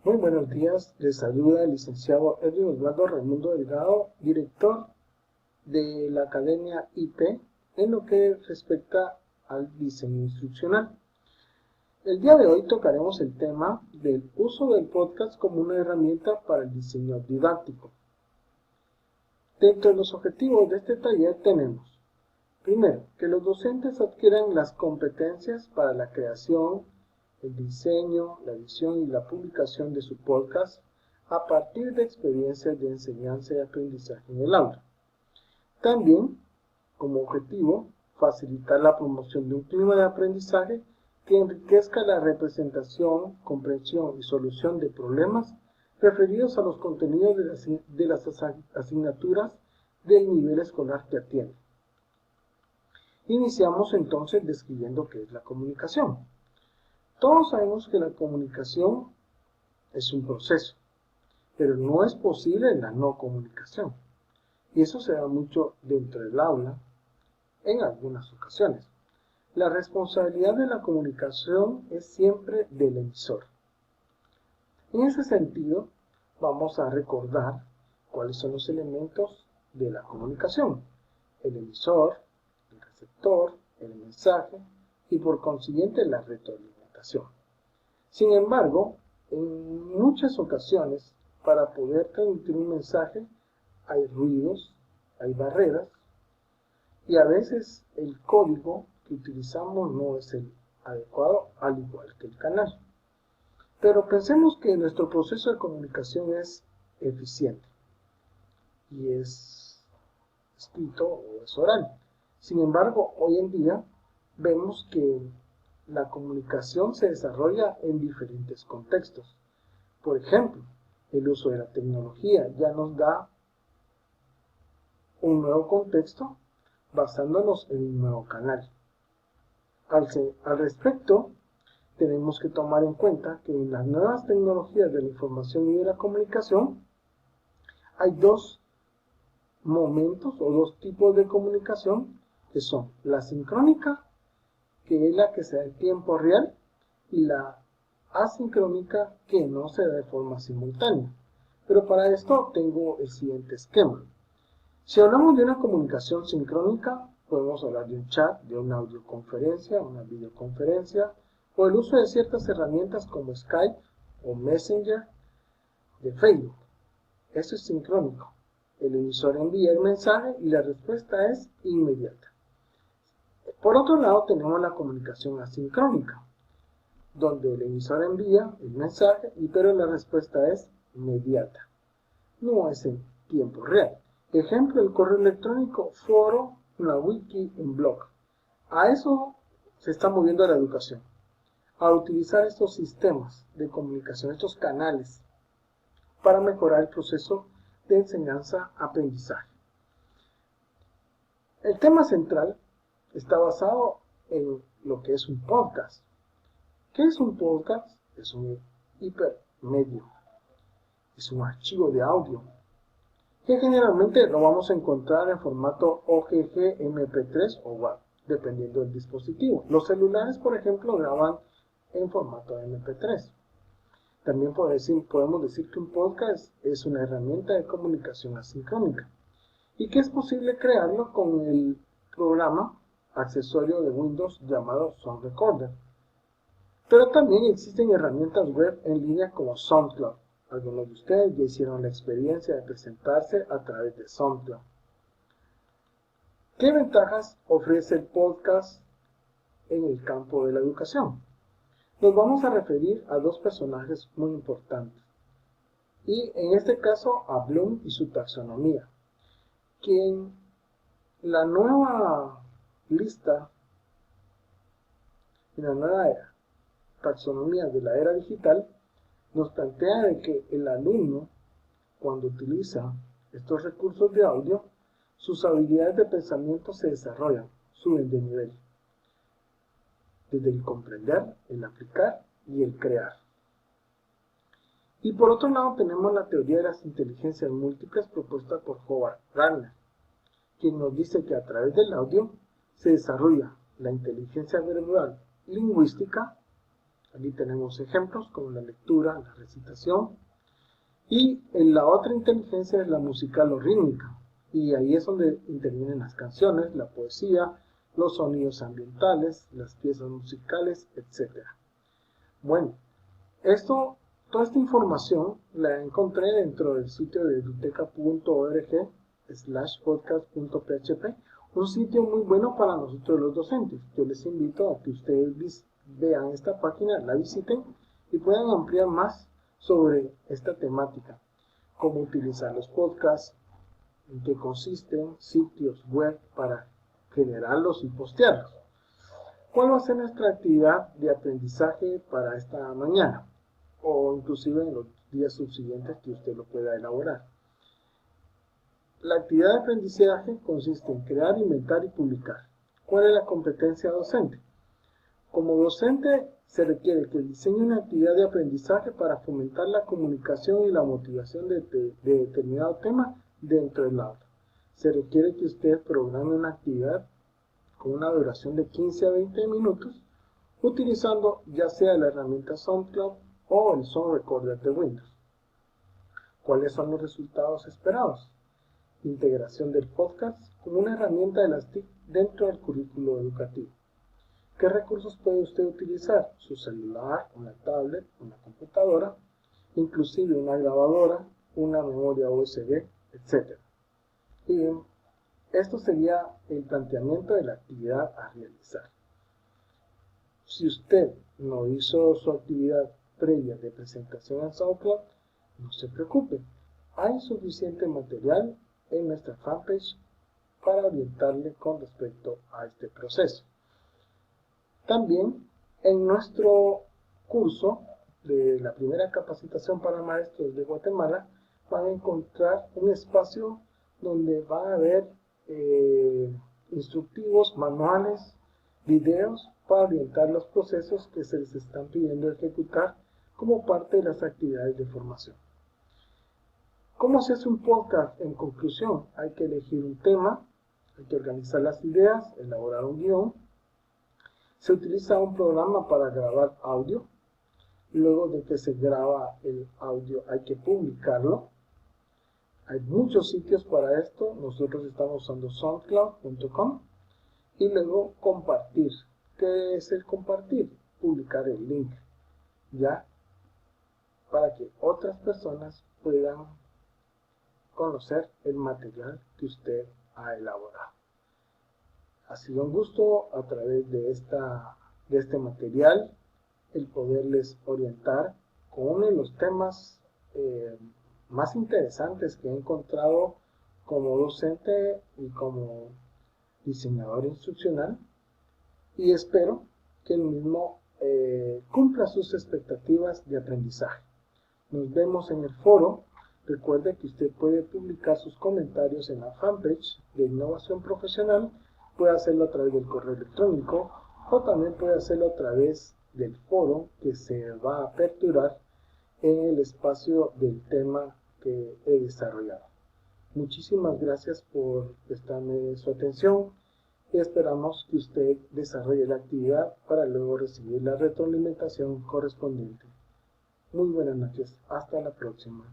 Muy buenos días, les saluda el licenciado Edwin Osvaldo Raimundo Delgado, director de la Academia IP en lo que respecta al diseño instruccional. El día de hoy tocaremos el tema del uso del podcast como una herramienta para el diseño didáctico. Dentro de los objetivos de este taller tenemos, primero, que los docentes adquieran las competencias para la creación, el diseño, la edición y la publicación de su podcast a partir de experiencias de enseñanza y aprendizaje en el aula. También, como objetivo, facilitar la promoción de un clima de aprendizaje que enriquezca la representación, comprensión y solución de problemas referidos a los contenidos de las asignaturas del nivel escolar que atiende. Iniciamos entonces describiendo qué es la comunicación. Todos sabemos que la comunicación es un proceso, pero no es posible la no comunicación. Y eso se da mucho dentro del aula en algunas ocasiones. La responsabilidad de la comunicación es siempre del emisor. En ese sentido, vamos a recordar cuáles son los elementos de la comunicación: el emisor, el receptor, el mensaje y por consiguiente la retroalimentación. Sin embargo, en muchas ocasiones, para poder transmitir un mensaje, hay ruidos, hay barreras, y a veces el código que utilizamos no es el adecuado, al igual que el canal. Pero pensemos que nuestro proceso de comunicación es eficiente y es escrito o es oral. Sin embargo, hoy en día vemos que la comunicación se desarrolla en diferentes contextos. Por ejemplo, el uso de la tecnología ya nos da un nuevo contexto basándonos en un nuevo canal. Al respecto, tenemos que tomar en cuenta que en las nuevas tecnologías de la información y de la comunicación hay dos momentos o dos tipos de comunicación que son la sincrónica, que es la que se da en tiempo real, y la asincrónica, que no se da de forma simultánea. Pero para esto tengo el siguiente esquema. Si hablamos de una comunicación sincrónica, podemos hablar de un chat, de una audioconferencia, una videoconferencia, o el uso de ciertas herramientas como Skype o Messenger de Facebook. Eso es sincrónico. El emisor envía el mensaje y la respuesta es inmediata. Por otro lado, tenemos la comunicación asincrónica, donde el emisor envía el mensaje, pero la respuesta es inmediata. No es en tiempo real. Ejemplo, el correo electrónico, foro, una wiki, un blog. A eso se está moviendo la educación, a utilizar estos sistemas de comunicación, estos canales, para mejorar el proceso de enseñanza-aprendizaje. El tema central está basado en lo que es un podcast. ¿Qué es un podcast? Es un hipermedio, es un archivo de audio que generalmente lo vamos a encontrar en formato OGG, MP3 o WAV, dependiendo del dispositivo. Los celulares, por ejemplo, graban en formato MP3. También podemos decir que un podcast es una herramienta de comunicación asincrónica y que es posible crearlo con el programa accesorio de Windows llamado Sound Recorder. Pero también existen herramientas web en línea como SoundCloud. Algunos de ustedes ya hicieron la experiencia de presentarse a través de SoundCloud. ¿Qué ventajas ofrece el podcast en el campo de la educación? Nos vamos a referir a dos personajes muy importantes, y en este caso a Bloom y su taxonomía, que en la nueva lista, en la nueva taxonomía de la era digital, nos plantea de que el alumno, cuando utiliza estos recursos de audio, sus habilidades de pensamiento se desarrollan, suben de nivel, desde el comprender, el aplicar y el crear. Y por otro lado tenemos la teoría de las inteligencias múltiples propuesta por Howard Gardner, quien nos dice que a través del audio se desarrolla la inteligencia verbal lingüística, Aquí tenemos ejemplos como la lectura, la recitación. Y en la otra inteligencia es la musical o rítmica. Y ahí es donde intervienen las canciones, la poesía, los sonidos ambientales, las piezas musicales, etc. Bueno, toda esta información la encontré dentro del sitio de biblioteca.org/podcast.php, un sitio muy bueno para nosotros los docentes. Yo les invito a que ustedes vean esta página, la visiten y puedan ampliar más sobre esta temática, cómo utilizar los podcasts, en qué consisten, sitios web para generarlos y postearlos. ¿Cuál va a ser nuestra actividad de aprendizaje para esta mañana? O inclusive en los días subsiguientes que usted lo pueda elaborar. La actividad de aprendizaje consiste en crear, inventar y publicar. ¿Cuál es la competencia docente? Como docente se requiere que diseñe una actividad de aprendizaje para fomentar la comunicación y la motivación de determinado tema dentro del aula. Se requiere que usted programe una actividad con una duración de 15 a 20 minutos utilizando ya sea la herramienta SoundCloud o el Sound Recorder de Windows. ¿Cuáles son los resultados esperados? Integración del podcast como una herramienta de las TIC dentro del currículo educativo. ¿Qué recursos puede usted utilizar? Su celular, una tablet, una computadora, inclusive una grabadora, una memoria USB, etc. Y esto sería el planteamiento de la actividad a realizar. Si usted no hizo su actividad previa de presentación en SoundCloud, no se preocupe. Hay suficiente material en nuestra fanpage para orientarle con respecto a este proceso. También en nuestro curso de la primera capacitación para maestros de Guatemala van a encontrar un espacio donde va a haber instructivos, manuales, videos para orientar los procesos que se les están pidiendo ejecutar como parte de las actividades de formación. ¿Cómo se hace un podcast? En conclusión, hay que elegir un tema, hay que organizar las ideas, elaborar un guión. Se utiliza un programa para grabar audio. Luego de que se graba el audio hay que publicarlo. Hay muchos sitios para esto. Nosotros estamos usando soundcloud.com. Y luego compartir. ¿Qué es el compartir? Publicar el link, ¿ya? Para que otras personas puedan conocer el material que usted ha elaborado. Ha sido un gusto a través de este material el poderles orientar con uno de los temas más interesantes que he encontrado como docente y como diseñador instruccional, y espero que el mismo cumpla sus expectativas de aprendizaje. Nos vemos en el foro. Recuerde que usted puede publicar sus comentarios en la fanpage de Innovación Profesional, puede hacerlo a través del correo electrónico o también puede hacerlo a través del foro que se va a aperturar en el espacio del tema que he desarrollado. Muchísimas gracias por prestarme su atención y esperamos que usted desarrolle la actividad para luego recibir la retroalimentación correspondiente. Muy buenas noches, hasta la próxima.